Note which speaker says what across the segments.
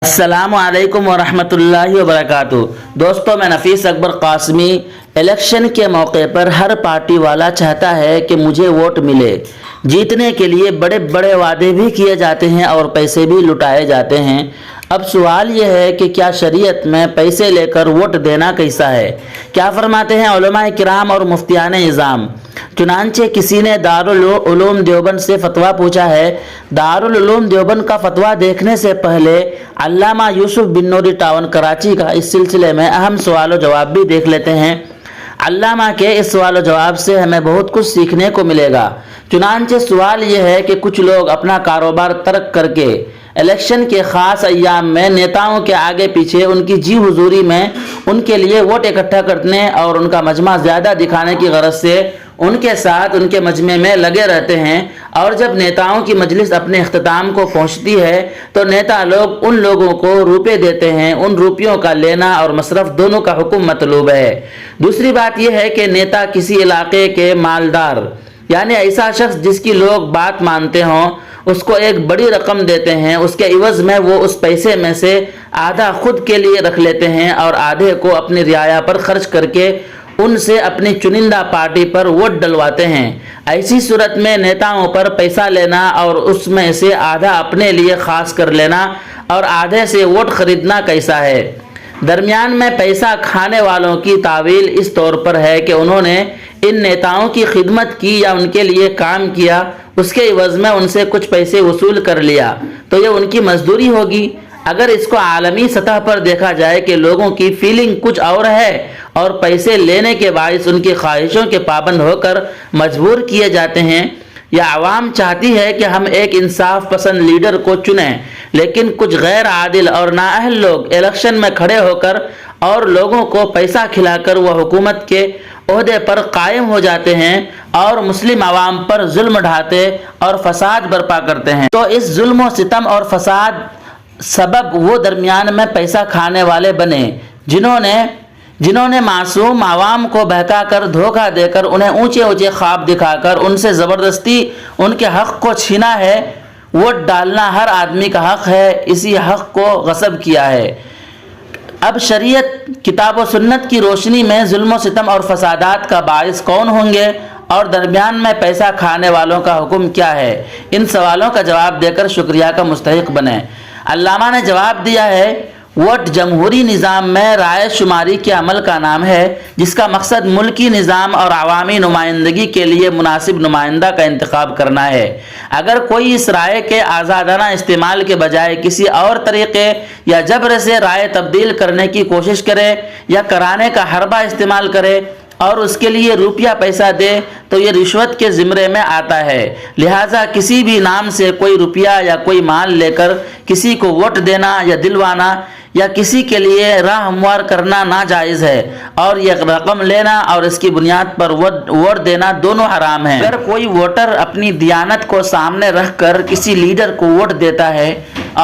Speaker 1: السلام علیکم ورحمۃ اللہ وبرکاتہ۔ دوستو، میں نفیس اکبر قاسمی۔ الیکشن کے موقع پر ہر پارٹی والا چاہتا ہے کہ مجھے ووٹ ملے۔ جیتنے کے لیے بڑے بڑے وعدے بھی کیے جاتے ہیں اور پیسے بھی لٹائے جاتے ہیں۔ اب سوال یہ ہے کہ کیا شریعت میں پیسے لے کر ووٹ دینا کیسا ہے؟ کیا فرماتے ہیں علماء کرام اور مفتیان نظام؟ چنانچہ کسی نے دارالعلوم دیوبند سے فتویٰ پوچھا ہے۔ دارالعلوم دیوبند کا فتویٰ دیکھنے سے پہلے علامہ یوسف بن نوری ٹاؤن کراچی کا اس سلسلے میں اہم سوال و جواب بھی دیکھ لیتے ہیں۔ علامہ کے اس سوال و جواب سے ہمیں بہت کچھ سیکھنے کو ملے گا۔ چنانچہ سوال یہ ہے کہ کچھ لوگ اپنا کاروبار ترک کر کے الیکشن کے خاص ایام میں نیتاؤں کے آگے پیچھے ان کی جی حضوری میں ان کے لیے ووٹ اکٹھا کرنے اور ان کا مجمع زیادہ دکھانے کی غرض سے ان کے ساتھ ان کے مجمع میں لگے رہتے ہیں، اور جب نیتاؤں کی مجلس اپنے اختتام کو پہنچتی ہے تو نیتا لوگ ان لوگوں کو روپے دیتے ہیں۔ ان روپیوں کا لینا اور مصرف دونوں کا حکم مطلوب ہے۔ دوسری بات یہ ہے کہ نیتا کسی علاقے کے مالدار یعنی ایسا شخص جس کی لوگ بات مانتے ہوں اس کو ایک بڑی رقم دیتے ہیں، اس کے عوض میں وہ اس پیسے میں سے آدھا خود کے لیے رکھ لیتے ہیں اور آدھے کو اپنی رعایا پر خرچ کر کے ان سے اپنی چنندہ پارٹی پر ووٹ ڈلواتے ہیں۔ ایسی صورت میں نیتاؤں پر پیسہ لینا اور اس میں سے آدھا اپنے لیے خاص کر لینا اور آدھے سے ووٹ خریدنا کیسا ہے؟ درمیان میں پیسہ کھانے والوں کی تعویل اس طور پر ہے کہ انہوں نے ان نیتاؤں کی خدمت کی یا ان کے لیے کام کیا، اس کے عوض میں ان سے کچھ پیسے وصول کر لیا تو یہ ان کی مزدوری ہوگی۔ اگر اس کو عالمی سطح پر دیکھا جائے کہ لوگوں کی فیلنگ کچھ اور ہے اور پیسے لینے کے باعث ان کی خواہشوں کے پابند ہو کر مجبور کیے جاتے ہیں، یا عوام چاہتی ہے کہ ہم ایک انصاف پسند لیڈر کو چنیں لیکن کچھ غیر عادل اور نااہل لوگ الیکشن میں کھڑے ہو کر اور لوگوں کو پیسہ کھلا کر وہ حکومت کے عہدے پر قائم ہو جاتے ہیں اور مسلم عوام پر ظلم ڈھاتے اور فساد برپا کرتے ہیں، تو اس ظلم و ستم اور فساد سبب وہ درمیان میں پیسہ کھانے والے بنے جنہوں نے معصوم عوام کو بہکا کر دھوکہ دے کر انہیں اونچے اونچے خواب دکھا کر ان سے زبردستی ان کے حق کو چھینا ہے۔ ووٹ ڈالنا ہر آدمی کا حق ہے، اسی حق کو غصب کیا ہے۔ اب شریعت کتاب و سنت کی روشنی میں ظلم و ستم اور فسادات کا باعث کون ہوں گے اور درمیان میں پیسہ کھانے والوں کا حکم کیا ہے؟ ان سوالوں کا جواب دے کر شکریہ کا مستحق بنیں۔ علامہ نے جواب دیا ہے، ووٹ جمہوری نظام میں رائے شماری کے عمل کا نام ہے جس کا مقصد ملکی نظام اور عوامی نمائندگی کے لیے مناسب نمائندہ کا انتخاب کرنا ہے۔ اگر کوئی اس رائے کے آزادانہ استعمال کے بجائے کسی اور طریقے یا جبر سے رائے تبدیل کرنے کی کوشش کرے یا کرانے کا حربہ استعمال کرے اور اس کے لیے روپیہ پیسہ دے تو یہ رشوت کے زمرے میں آتا ہے۔ لہٰذا کسی بھی نام سے کوئی روپیہ یا کوئی مال لے کر کسی کو ووٹ دینا یا دلوانا یا کسی کے لیے راہ ہموار کرنا ناجائز ہے، اور یہ رقم لینا اور اس کی بنیاد پر ووٹ دینا دونوں حرام ہیں۔ اگر کوئی ووٹر اپنی دیانت کو سامنے رکھ کر کسی لیڈر کو ووٹ دیتا ہے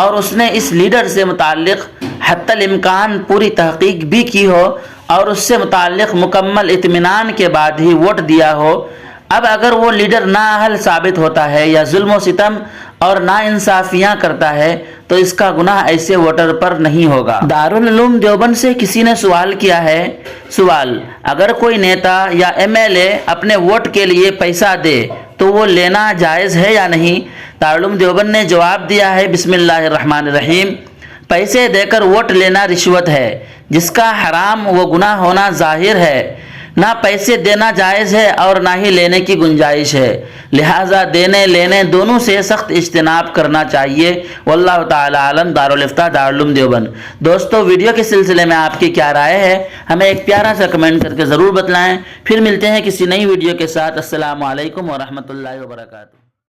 Speaker 1: اور اس نے اس لیڈر سے متعلق حتی الامکان پوری تحقیق بھی کی ہو اور اس سے متعلق مکمل اطمینان کے بعد ہی ووٹ دیا ہو، اب اگر وہ لیڈر نااہل ثابت ہوتا ہے یا ظلم و ستم اور ناانصافیاں کرتا ہے تو اس کا گناہ ایسے ووٹر پر نہیں ہوگا۔ دارالعلوم دیوبند سے کسی نے سوال کیا ہے، اگر کوئی نیتا یا ایم ایل اے اپنے ووٹ کے لیے پیسہ دے تو وہ لینا جائز ہے یا نہیں؟ دارالعلوم دیوبند نے جواب دیا ہے، بسم اللہ الرحمن الرحیم، پیسے دے کر ووٹ لینا رشوت ہے جس کا حرام و گناہ ہونا ظاہر ہے۔ نہ پیسے دینا جائز ہے اور نہ ہی لینے کی گنجائش ہے، لہٰذا دینے لینے دونوں سے سخت اجتناب کرنا چاہیے۔ واللہ تعالی عالم۔ دارالفتہ دارالعلوم دیوبند۔ دوستو، ویڈیو کے سلسلے میں آپ کی کیا رائے ہے؟ ہمیں ایک پیارا سا کمنٹ کر کے ضرور بتلائیں۔ پھر ملتے ہیں کسی نئی ویڈیو کے ساتھ۔ السلام علیکم ورحمۃ اللہ وبرکاتہ۔